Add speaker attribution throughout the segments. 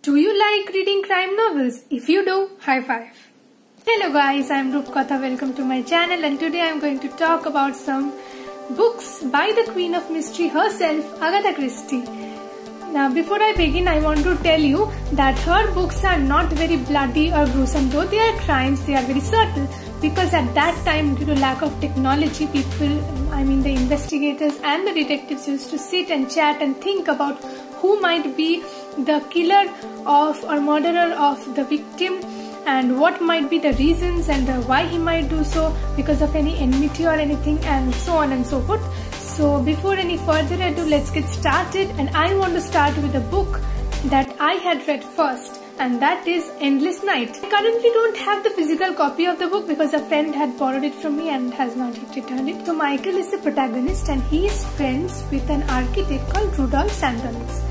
Speaker 1: Do you like reading crime novels? If you do, high five. Hello guys, I am Rupkatha. Welcome to my channel, and today I am going to talk about some books by the Queen of Mystery herself, Agatha Christie. Now before I begin, I want to tell you that her books are not very bloody or gruesome. Though they are crimes, they are very subtle, because at that time, due to lack of technology, the investigators and the detectives used to sit and chat and think about who might be the killer of or murderer of the victim, and what might be the reasons and why he might do so, because of any enmity or anything, and so on and so forth. So before any further ado, let's get started, and I want to start with a book that I had read first, and that is Endless Night. I currently don't have the physical copy of the book because a friend had borrowed it from me and has not yet returned it. So Michael is the protagonist, and he is friends with an architect called Rudolph Santonix.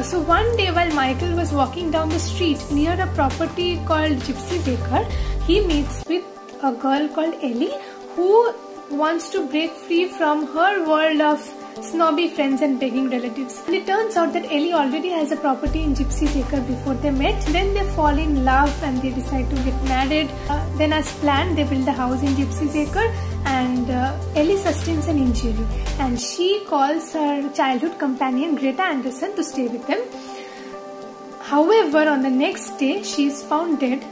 Speaker 1: So one day while Michael was walking down the street near a property called Gypsy's Acre, he meets with a girl called Ellie who wants to break free from her world of snobby friends and begging relatives. And it turns out that Ellie already has a property in Gypsy's Acre before they met. Then they fall in love and they decide to get married. Then as planned, they build a house in Gypsy's Acre, and Ellie sustains an injury, and she calls her childhood companion Greta Anderson to stay with them. However, on the next day, she is found dead,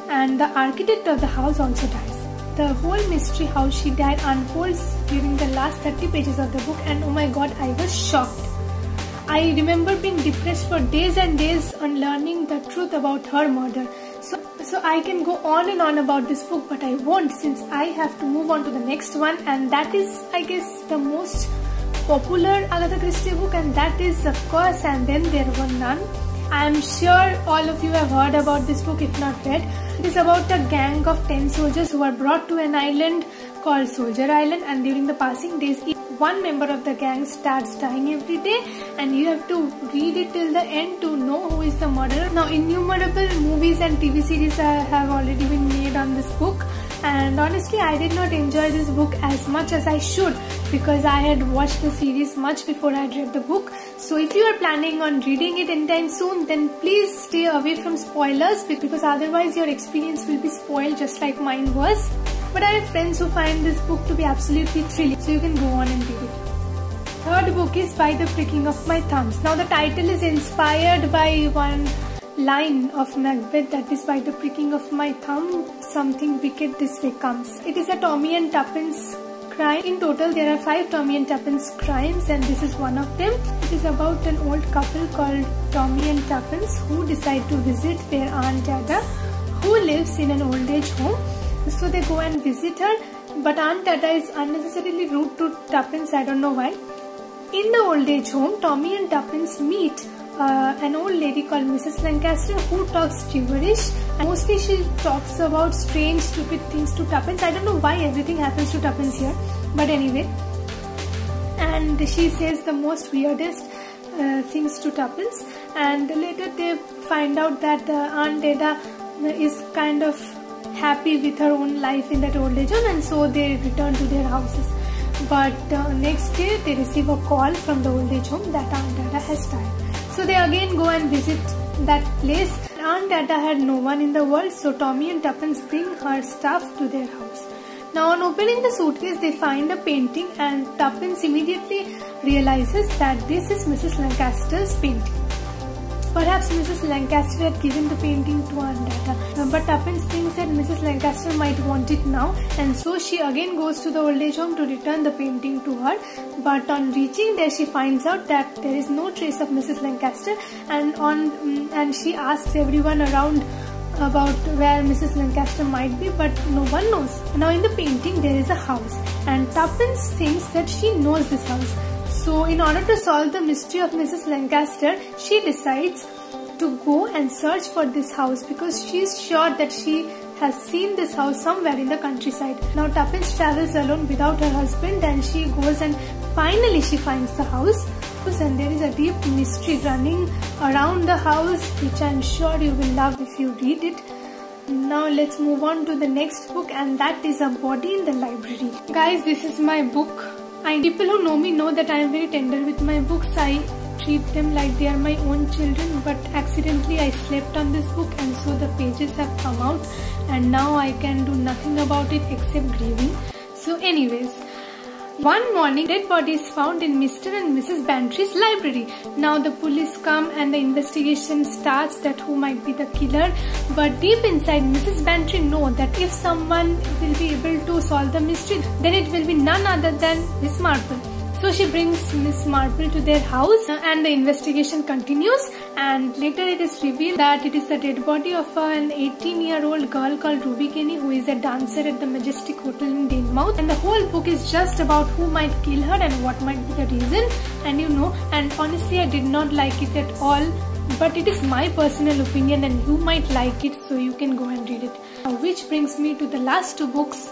Speaker 1: and the architect of the house also dies. The whole mystery how she died unfolds during the last 30 pages of the book, and oh my god, I was shocked. I remember being depressed for days and days on learning the truth about her murder. So I can go on and on about this book, but I won't, since I have to move on to the next one, and that is, I guess, the most popular Agatha Christie book, and that is, of course, And Then There Were None. I am sure all of you have heard about this book if not read. It is about a gang of 10 soldiers who are brought to an island called Soldier Island, and during the passing days, one member of the gang starts dying every day, and you have to read it till the end to know who is the murderer. Now, innumerable movies and TV series have already been made on this book, and honestly, I did not enjoy this book as much as I should, because I had watched the series much before I had read the book. So if you are planning on reading it anytime soon, then please stay away from spoilers, because otherwise your experience will be spoiled just like mine was. But I have friends who find this book to be absolutely thrilling, so you can go on and read it. Third book is By the Pricking of My Thumbs. Now the title is inspired by one line of Macbeth, that is, by the pricking of my thumb, something wicked this way comes. It is a Tommy and Tuppence crime. In total, there are 5 Tommy and Tuppence crimes, and this is one of them. It is about an old couple called Tommy and Tuppence who decide to visit their Aunt Ada, who lives in an old age home. So they go and visit her, but Aunt Ada is unnecessarily rude to Tuppence, I don't know why. In the old age home, Tommy and Tuppence meet an old lady called Mrs. Lancaster who talks gibberish, and mostly she talks about strange, stupid things to Tuppence. I don't know why everything happens to Tuppence here, but anyway. And she says the most weirdest things to Tuppence, and later they find out that Aunt Ada is kind of happy with her own life in that old age home, and so they return to their houses. But next day they receive a call from the old age home that Aunt Ada has died. So they again go and visit that place. Aunt Ada had no one in the world, so Tommy and Tuppence bring her stuff to their house. Now on opening the suitcase, they find a painting, and Tuppence immediately realizes that this is Mrs. Lancaster's painting. Perhaps Mrs. Lancaster had given the painting to Aunt Ada, but Tuppence thinks that Mrs. Lancaster might want it now, and so she again goes to the old age home to return the painting to her. But on reaching there, she finds out that there is no trace of Mrs. Lancaster, and she asks everyone around about where Mrs. Lancaster might be, but no one knows. Now in the painting there is a house, and Tuppence thinks that she knows this house. So in order to solve the mystery of Mrs. Lancaster, she decides to go and search for this house, because she is sure that she has seen this house somewhere in the countryside. Now Tuppence travels alone without her husband, and she goes and finally she finds the house, and there is a deep mystery running around the house, which I am sure you will love if you read it. Now let's move on to the next book, and that is A Body in the Library. Guys, this is my book. People who know me know that I am very tender with my books. I treat them like they are my own children, but accidentally I slept on this book and so the pages have come out and now I can do nothing about it except grieving. So anyways, one morning, dead body is found in Mr. and Mrs. Bantry's library. Now the police come and the investigation starts that who might be the killer. But deep inside, Mrs. Bantry knows that if someone will be able to solve the mystery, then it will be none other than Miss Marple. So she brings Miss Marple to their house and the investigation continues, and later it is revealed that it is the dead body of an 18-year-old girl called Ruby Kenny, who is a dancer at the Majestic Hotel in Denmouth, and the whole book is just about who might kill her and what might be the reason. And honestly I did not like it at all, but it is my personal opinion and you might like it, so you can go and read it. Which brings me to the last two books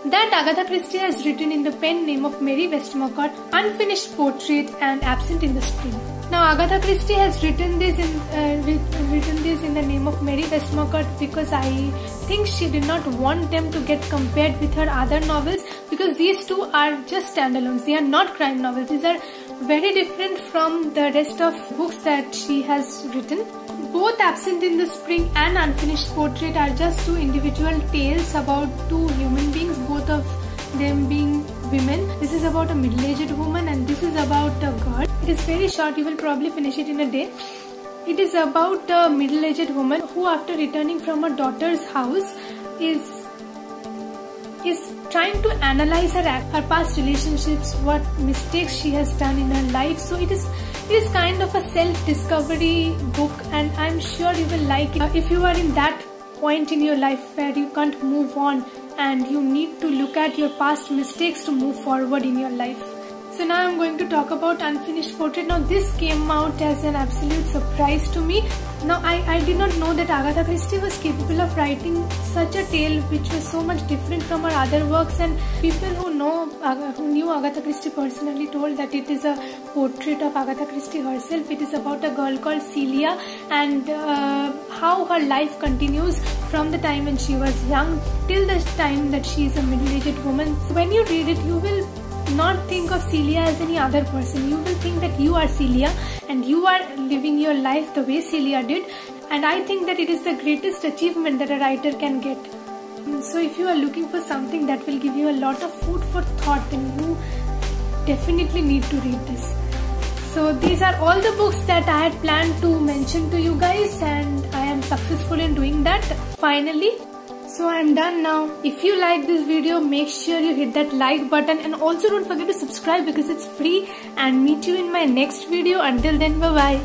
Speaker 1: that Agatha Christie has written in the pen name of Mary Westmacott, Unfinished Portrait and Absent in the Spring. Now Agatha Christie has written this in the name of Mary Westmacott because I think she did not want them to get compared with her other novels, because these two are just standalones. They are not crime novels. These are very different from the rest of books that she has written. Both Absent in the Spring and Unfinished Portrait are just two individual tales about two human beings, both of them being women. This is about a middle-aged woman and this is about a girl. It is very short, you will probably finish it in a day. It is about a middle-aged woman who, after returning from her daughter's house, is trying to analyze her past relationships, what mistakes she has done in her life. So it is kind of a self-discovery book and I'm sure you will like it. If you are in that point in your life where you can't move on and you need to look at your past mistakes to move forward in your life. So now I'm going to talk about Unfinished Portrait. Now this came out as an absolute surprise to me. Now I did not know that Agatha Christie was capable of writing such a tale which was so much different from her other works, and people who knew Agatha Christie personally told that it is a portrait of Agatha Christie herself. It is about a girl called Celia and how her life continues from the time when she was young till the time that she is a middle-aged woman. So when you read it, you will not think of Celia as any other person. You will think that you are Celia and you are living your life the way Celia did, and I think that it is the greatest achievement that a writer can get. So if you are looking for something that will give you a lot of food for thought, then you definitely need to read this. So these are all the books that I had planned to mention to you guys, and I am successful in doing that finally. So I'm done now. If you like this video, make sure you hit that like button and also don't forget to subscribe because it's free, and meet you in my next video. Until then, bye bye.